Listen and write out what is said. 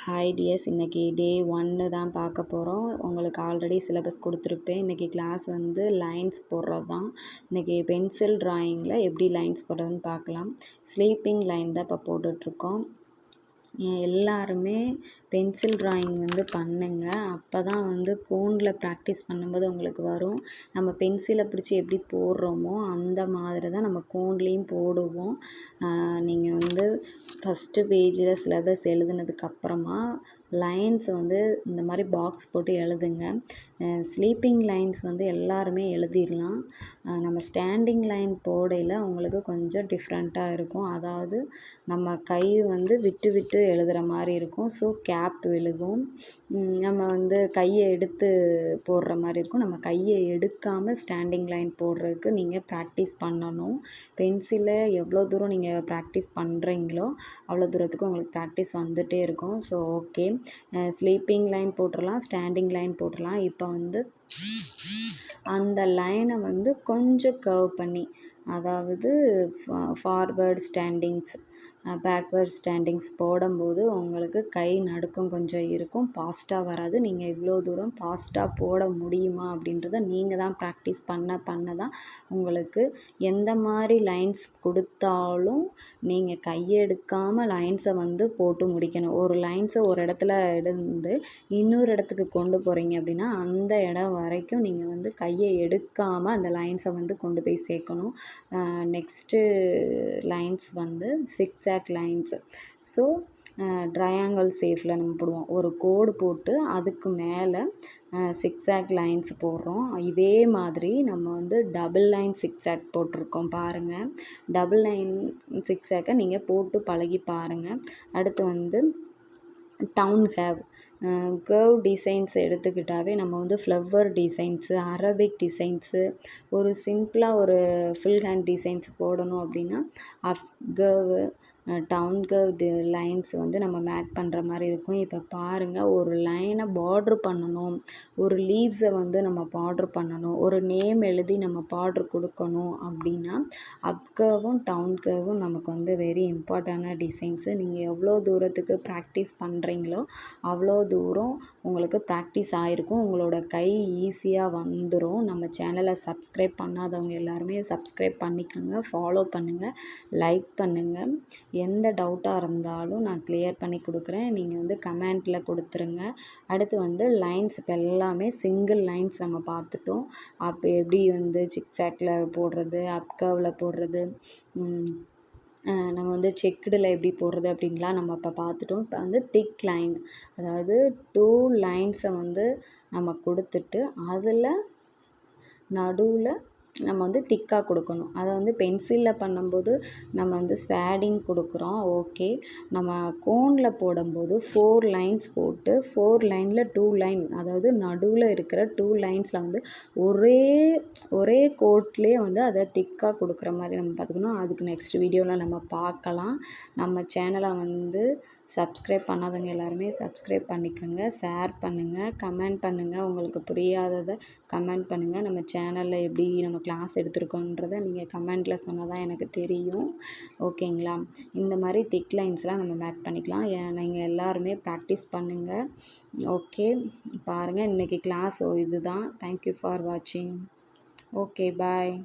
Hi tears, இன்றைக்கி டே 1 தான் பார்க்க போகிறோம். உங்களுக்கு ஆல்ரெடி சிலபஸ் கொடுத்துருப்பேன். இன்றைக்கி கிளாஸ் வந்து லைன்ஸ் போடுறது தான். இன்றைக்கி பென்சில் ட்ராயிங்கில் எப்படி லைன்ஸ் போடுறதுன்னு பார்க்கலாம். ஸ்லீப்பிங் லைன் தான் இப்போ போட்டுட்ருக்கோம். எல்லாருமே பென்சில் ட்ராயிங் வந்து பண்ணுங்க. அப்போ தான் வந்து கோனில் ப்ராக்டிஸ் பண்ணும்போது உங்களுக்கு வரும். நம்ம பென்சிலை பிடிச்சி எப்படி போடுறோமோ அந்த மாதிரி தான் நம்ம கோன்லேயும் போடுவோம். நீங்கள் வந்து ஃபஸ்ட்டு பேஜில் சிலபஸ் எழுதுனதுக்கப்புறமா லைன்ஸ் வந்து இந்த மாதிரி பாக்ஸ் போட்டு எழுதுங்க. ஸ்லீப்பிங் லைன்ஸ் வந்து எல்லாருமே எழுதிடலாம். நம்ம ஸ்டாண்டிங் லைன் போடையில் உங்களுக்கு கொஞ்சம் டிஃப்ரெண்ட்டாக இருக்கும். அதாவது நம்ம கை வந்து விட்டு விட்டு எழுதுகிற மாதிரி இருக்கும். ஸோ கேப் விழுகும். நம்ம வந்து கையை எடுத்து போடுற மாதிரி இருக்கும். நம்ம கையை எடுக்காமல் ஸ்டாண்டிங் லைன் போடுறதுக்கு நீங்கள் ப்ராக்டிஸ் பண்ணணும். பென்சிலை எவ்வளோ தூரம் நீங்கள் ப்ராக்டிஸ் பண்ணுறீங்களோ அவ்வளோ தூரத்துக்கு உங்களுக்கு ப்ராக்டிஸ் வந்துகிட்டே இருக்கும். ஸோ ஓகே, ஸ்லீப்பிங் லைன் போட்டுடலாம், ஸ்டாண்டிங் லைன் போட்டுடலாம். இப்போ வந்து அந்த லைனை வந்து கொஞ்சம் கர்வ் பண்ணி, அதாவது ஃபார்வர்ட் ஸ்டாண்டிங்ஸ் பேக்வேர்ட் ஸ்டாண்டிங்ஸ் போடும்போது உங்களுக்கு கை நடுக்கம் கொஞ்சம் இருக்கும். ஃபாஸ்ட்டாக வராது. நீங்கள் இவ்வளோ தூரம் ஃபாஸ்ட்டாக போட முடியுமா அப்படின்றத நீங்கள் தான் ப்ராக்டிஸ் பண்ண தான் உங்களுக்கு எந்த மாதிரி லைன்ஸ் கொடுத்தாலும் நீங்கள் கையை எடுக்காமல் லைன்ஸை வந்து போட்டு முடிக்கணும். ஒரு லைன்ஸை ஒரு இடத்துல இருந்து இன்னொரு இடத்துக்கு கொண்டு போகிறீங்க அப்படின்னா அந்த இடம் வரைக்கும் நீங்கள் வந்து கையை எடுக்காமல் அந்த லைன்ஸை வந்து கொண்டு போய் சேர்க்கணும். நெக்ஸ்ட்டு லைன்ஸ் வந்து சிக்ஸாக் லைன்ஸ். ஸோ ட்ரையாங்கிள் ஷேப்பில் நம்ம போடுவோம். ஒரு கோடு போட்டு அதுக்கு மேலே சிக்ஸாக் லைன்ஸ் போடுறோம். இதே மாதிரி நம்ம வந்து டபுள் லைன் சிக்ஸாக் போட்டிருக்கோம் பாருங்கள். டபுள் லைன் சிக்ஸாக்கை நீங்கள் போட்டு பழகி பாருங்கள். அடுத்து வந்து டவுன் கர்வ் டிசைன்ஸ் எடுத்துக்கிட்டாவே நம்ம வந்து ஃப்ளவர் டிசைன்ஸு, அரபிக் டிசைன்ஸு, ஒரு சிம்பிளாக ஒரு ஃபுல் ஹேண்ட் டிசைன்ஸ் போடணும் அப்படின்னா கர்வு, டவுன் கர்வ் லைன்ஸ் வந்து நம்ம மேக் பண்ணுற மாதிரி இருக்கும். இப்போ பாருங்கள், ஒரு லைனை பார்ட்ரு பண்ணணும், ஒரு லீவ்ஸை வந்து நம்ம பார்ட்ரு பண்ணணும், ஒரு நேம் எழுதி நம்ம பார்ட்ரு கொடுக்கணும் அப்படின்னா கர்வும் டவுன் கர்வும் நமக்கு வந்து வெரி இம்பார்ட்டண்டான டிசைன்ஸு. நீங்கள் எவ்வளோ தூரத்துக்கு ப்ராக்டிஸ் பண்ணுறீங்களோ அவ்வளோ தூரம் உங்களுக்கு ப்ராக்டிஸ் ஆகிருக்கும். உங்களோட கை ஈஸியாக வந்துடும். நம்ம சேனலை சப்ஸ்கிரைப் பண்ணாதவங்க எல்லாருமே சப்ஸ்கிரைப் பண்ணிக்கோங்க, ஃபாலோ பண்ணுங்கள், லைக் பண்ணுங்கள். எந்த டவுட்டாக இருந்தாலும் நான் கிளியர் பண்ணி கொடுக்குறேன். நீங்கள் வந்து கமெண்ட்டில் கொடுத்துருங்க. அடுத்து வந்து லைன்ஸ் இப்போ எல்லாமே சிங்கிள் லைன்ஸ் நம்ம பார்த்துட்டோம். அப்போ எப்படி வந்து சிக்ஸாக்ல போடுறது, கர்வில் போடுறது, நம்ம வந்து செக்குடில் எப்படி போடுறது அப்படின்லாம் நம்ம இப்போ பார்த்துட்டோம். இப்போ வந்து திக் லைன், அதாவது 2 லைன்ஸை வந்து நம்ம கொடுத்துட்டு அதில் நடுவில் நம்ம வந்து திக்காக கொடுக்கணும். அதை வந்து பென்சிலில் பண்ணும்போது நம்ம வந்து ஷேடிங் கொடுக்குறோம். ஓகே, நம்ம கோனில் போடும்போது 4 லைன்ஸ் போட்டு 4 லைனில் 2 லைன், அதாவது நடுவில் இருக்கிற 2 லைன்ஸில் வந்து ஒரே கோட்லேயே வந்து அதை திக்காக கொடுக்குற மாதிரி நம்ம பார்த்துக்கணும். அதுக்கு நெக்ஸ்ட் வீடியோவில் நம்ம பார்க்கலாம். நம்ம சேனலை வந்து சப்ஸ்கிரைப் பண்ணாதவங்க எல்லாருமே சப்ஸ்கிரைப் பண்ணிக்கோங்க, ஷேர் பண்ணுங்கள், கமெண்ட் பண்ணுங்கள். உங்களுக்கு புரியாததை கமெண்ட் பண்ணுங்கள். நம்ம சேனலில் எப்படி நம்ம கிளாஸ் எடுத்துருக்கோன்றதை நீங்கள் கமெண்ட்டில் சொன்னால் தான் எனக்கு தெரியும். ஓகேங்களா? இந்த மாதிரி திக் லைன்ஸ்லாம் நம்ம மேக் பண்ணிக்கலாம். நீங்கள் எல்லாருமே ப்ராக்டிஸ் பண்ணுங்கள். ஓகே, பாருங்கள், இன்றைக்கி கிளாஸ் இதுதான். தேங்க்யூ ஃபார் வாட்சிங். ஓகே, பாய்.